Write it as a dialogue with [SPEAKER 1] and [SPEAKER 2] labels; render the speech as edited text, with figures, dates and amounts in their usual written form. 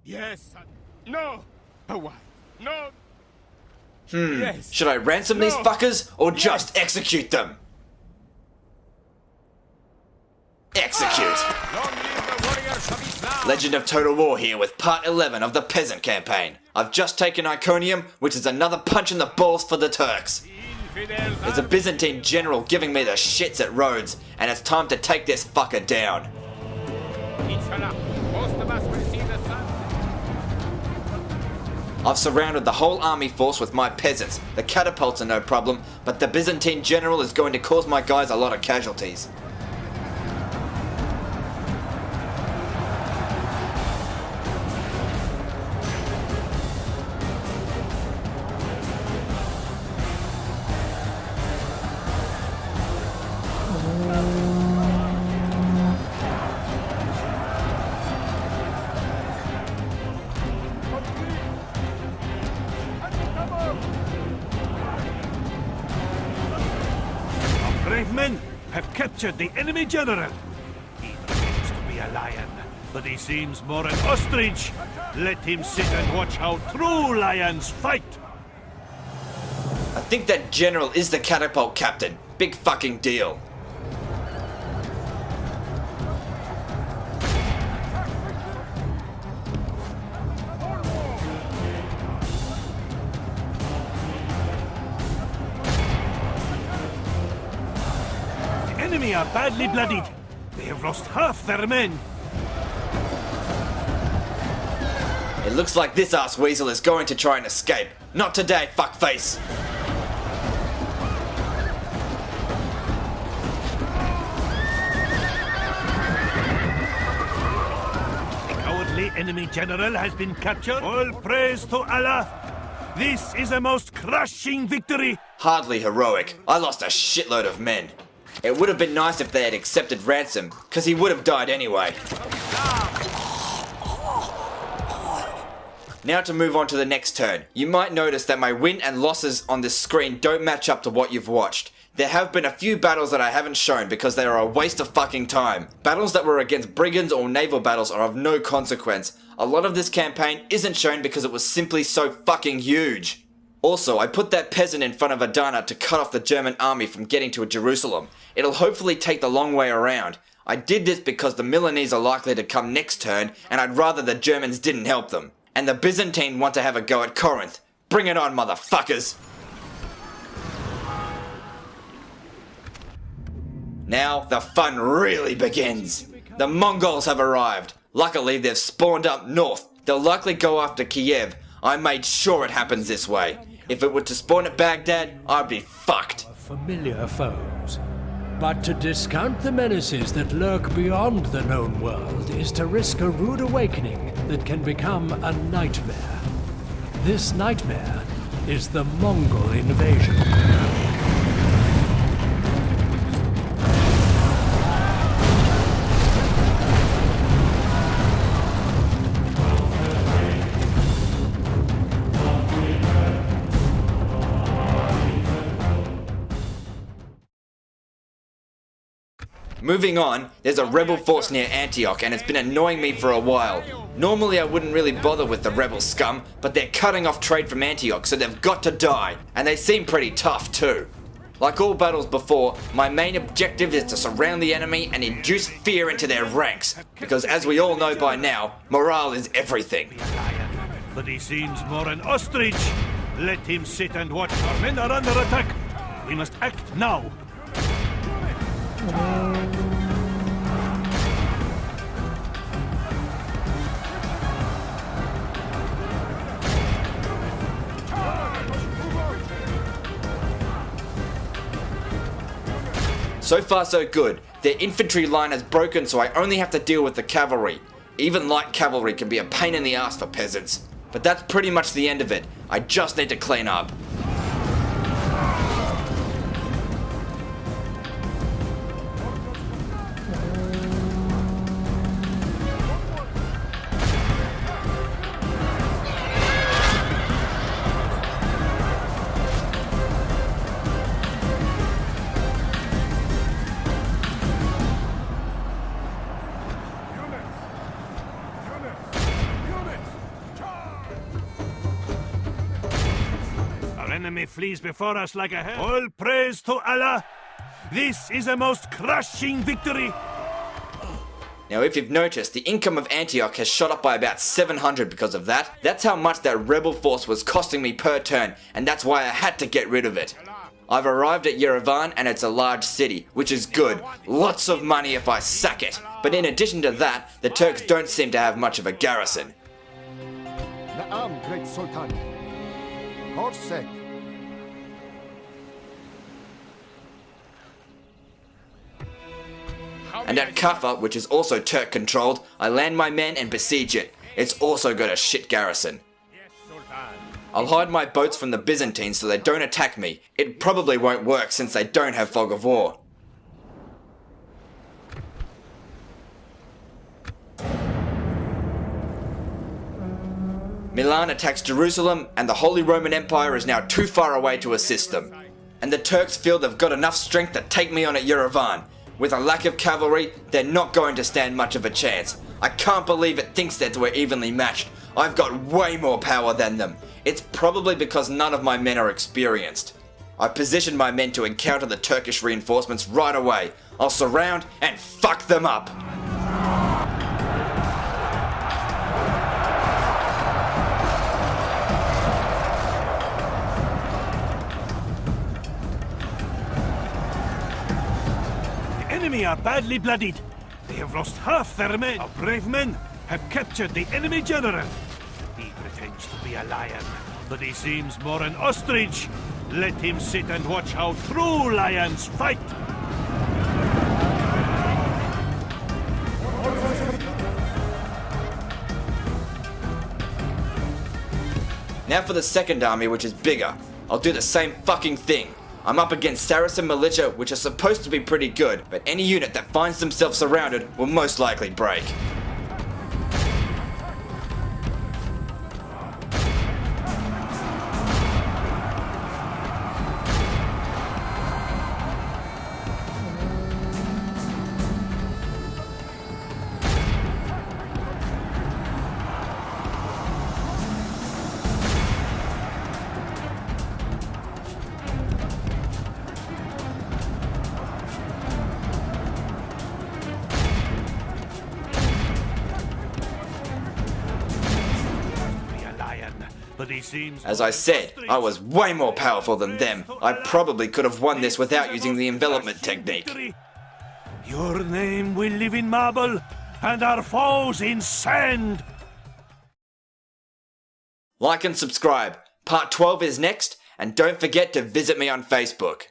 [SPEAKER 1] Yes. No. Oh, why? No.
[SPEAKER 2] Yes. Should I ransom these fuckers or just execute them? Execute. Legend of Total War here with part 11 of the Peasant campaign. I've just taken Iconium, which is another punch in the balls for the Turks. There's a Byzantine general giving me the shits at Rhodes, and it's time to take this fucker down. I've surrounded the whole army force with my peasants. The catapults are no problem, but the Byzantine general is going to cause my guys a lot of casualties.
[SPEAKER 3] Brave men have captured the enemy general. He pretends to be a lion, but he seems more an ostrich. Let him sit and watch how true lions fight.
[SPEAKER 2] I think that general is the catapult captain. Big fucking deal.
[SPEAKER 3] The enemy are badly bloodied. They have lost half their men.
[SPEAKER 2] It looks like this ass weasel is going to try and escape. Not today, fuckface.
[SPEAKER 3] The cowardly enemy general has been captured. All praise to Allah. This is a most crushing victory.
[SPEAKER 2] Hardly heroic. I lost a shitload of men. It would have been nice if they had accepted ransom, because he would have died anyway. Now to move on to the next turn. You might notice that my win and losses on this screen don't match up to what you've watched. There have been a few battles that I haven't shown because they are a waste of fucking time. Battles that were against brigands or naval battles are of no consequence. A lot of this campaign isn't shown because it was simply so fucking huge. Also, I put that peasant in front of Adana to cut off the German army from getting to Jerusalem. It'll hopefully take the long way around. I did this because the Milanese are likely to come next turn, and I'd rather the Germans didn't help them. And the Byzantine want to have a go at Corinth. Bring it on, motherfuckers! Now, the fun really begins. The Mongols have arrived. Luckily, they've spawned up north. They'll likely go after Kiev. I made sure it happens this way. If it were to spawn at Baghdad, I'd be fucked.
[SPEAKER 4] Familiar foes. But to discount the menaces that lurk beyond the known world is to risk a rude awakening that can become a nightmare. This nightmare is the Mongol invasion.
[SPEAKER 2] Moving on, there's a rebel force near Antioch and it's been annoying me for a while. Normally I wouldn't really bother with the rebel scum, but they're cutting off trade from Antioch, so they've got to die. And they seem pretty tough too. Like all battles before, my main objective is to surround the enemy and induce fear into their ranks. Because as we all know by now, morale is everything.
[SPEAKER 3] But he seems more an ostrich. Let him sit and watch. Our men are under attack. We must act now.
[SPEAKER 2] So far so good. Their infantry line is broken, so I only have to deal with the cavalry. Even light cavalry can be a pain in the ass for peasants. But that's pretty much the end of it. I just need to clean up.
[SPEAKER 3] enemy flees before us like a hare. All praise to Allah. This is a most crushing victory.
[SPEAKER 2] Now if you've noticed, the income of Antioch has shot up by about 700 because of that. That's how much that rebel force was costing me per turn, and that's why I had to get rid of it. I've arrived at Yerevan and it's a large city, which is good. Lots of money if I sack it. But in addition to that, the Turks don't seem to have much of a garrison.
[SPEAKER 5] Na'am, great Sultan. Course set.
[SPEAKER 2] And at Kaffa, which is also Turk controlled, I land my men and besiege it. It's also got a shit garrison. I'll hide my boats from the Byzantines so they don't attack me. It probably won't work since they don't have fog of war. Milan attacks Jerusalem and the Holy Roman Empire is now too far away to assist them. And the Turks feel they've got enough strength to take me on at Yerevan. With a lack of cavalry, they're not going to stand much of a chance. I can't believe it thinks that we're evenly matched. I've got way more power than them. It's probably because none of my men are experienced. I've positioned my men to encounter the Turkish reinforcements right away. I'll surround and fuck them up.
[SPEAKER 3] Enemy are badly bloodied. They have lost half their men. Our brave men have captured the enemy general. He pretends to be a lion, but he seems more an ostrich. Let him sit and watch how true lions fight.
[SPEAKER 2] Now for the second army, which is bigger. I'll do the same fucking thing. I'm up against Saracen militia, which are supposed to be pretty good, but any unit that finds themselves surrounded will most likely break.
[SPEAKER 3] But he seems
[SPEAKER 2] As I said, I was way more powerful than them. I probably could have won this without using the envelopment technique.
[SPEAKER 3] Your name will live in marble, and our foes in sand.
[SPEAKER 2] Like and subscribe. Part 12 is next, and don't forget to visit me on Facebook.